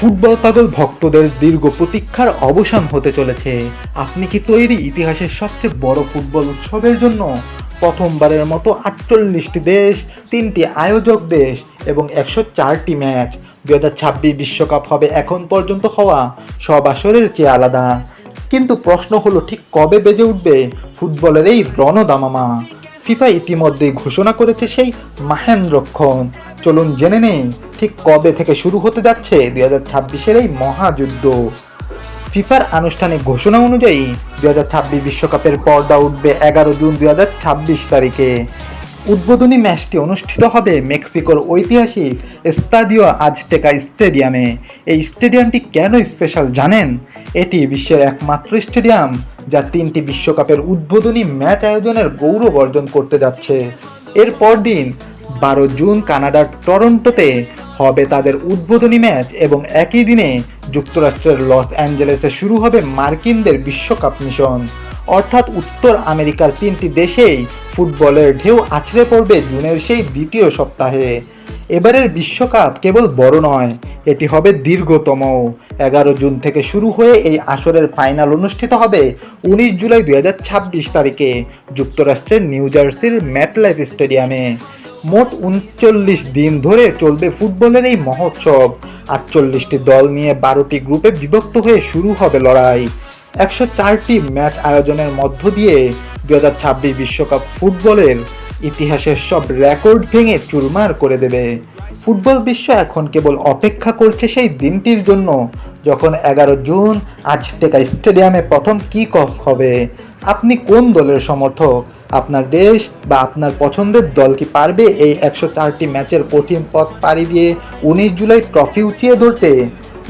Football পাগল ভক্তদের দীর্ঘ প্রতীক্ষার অবসান হতে চলেছে। আপনি কি তৈরি ইতিহাসের সবচেয়ে বড় ফুটবল উৎসবের জন্য? প্রথমবারের মতো 48টি দেশ, 3টি আয়োজক দেশ এবং 104টি ম্যাচ। 2026 বিশ্বকাপ হবে এখন পর্যন্ত হওয়া সব আসরের চেয়ে আলাদা। কিন্তু প্রশ্ন হলো, ঠিক কবে বেজে উঠবে ফুটবলের এই রণদামামা? ফিফা ইতিমধ্যেই ঘোষণা করেছে সেই মাহেন্দ্রক্ষণ। চলুন জেনে নেই ঠিক কবে থেকে শুরু হতে যাচ্ছে 2026-এর এই মহাযুদ্ধ। ফিফার আনুষ্ঠানিক ঘোষণা অনুযায়ী 2026 বিশ্বকাপের পর্দা উঠবে 11 জুন 2026 তারিখে। উদ্বোধনী ম্যাচটি অনুষ্ঠিত হবে মেক্সিকোর ঐতিহাসিক এস্তাদিও আজটেকা স্টেডিয়ামে। এই স্টেডিয়ামটি কেন স্পেশাল জানেন? এটি বিশ্বের একমাত্র স্টেডিয়াম যা 3টি বিশ্বকাপের উদ্বোধনী ম্যাচ আয়োজনের গৌরব অর্জন করতে যাচ্ছে। এর পরদিন 12 জুন কানাডার টরন্টোতে হবে তাদের উদ্বোধনী ম্যাচ এবং একই দিনে যুক্তরাষ্ট্রের লস অ্যাঞ্জেলেসে শুরু হবে মার্কিনদের বিশ্বকাপ মিশন। অর্থাৎ উত্তর আমেরিকার 3টি দেশেই ফুটবলের ঢেউ আছড়ে পড়বে জুনের সেই দ্বিতীয় সপ্তাহে। এবারের বিশ্বকাপ কেবল বড় নয়, এটি হবে দীর্ঘতম। 11 জুন থেকে শুরু হয়ে এই আসরের ফাইনাল অনুষ্ঠিত হবে 19 জুলাই 2026 তারিখে যুক্তরাষ্ট্রের নিউ জার্সির ম্যাটলাইফ স্টেডিয়ামে। মোট 39 দিন ধরে চলবে ফুটবলের এই মহোৎসব। 48টি দল নিয়ে 12টি গ্রুপে বিভক্ত হয়ে শুরু হবে লড়াই। 104টি ম্যাচ আয়োজনের মধ্য দিয়ে 2026 বিশ্বকাপ ফুটবলের ইতিহাসের সব রেকর্ড ভেঙে চুরমার করে দেবে। ফুটবল বিশ্ব এখন কেবল অপেক্ষা করছে সেই দিনটির জন্য, যখন 11 জুন আজটেকা স্টেডিয়ামে প্রথম কিক অফ হবে। আপনি কোন দলের সমর্থক? আপনার দেশ বা আপনার পছন্দের দল কি পারবে এই 104টি ম্যাচের কঠিন পথ পাড়ি দিয়ে 19 জুলাই ট্রফি উঠিয়ে ধরতে?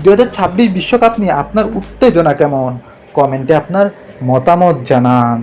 2026 বিশ্বকাপ নিয়ে আপনার উত্তেজনা কেমন? কমেন্টে আপনার মতামত জানান।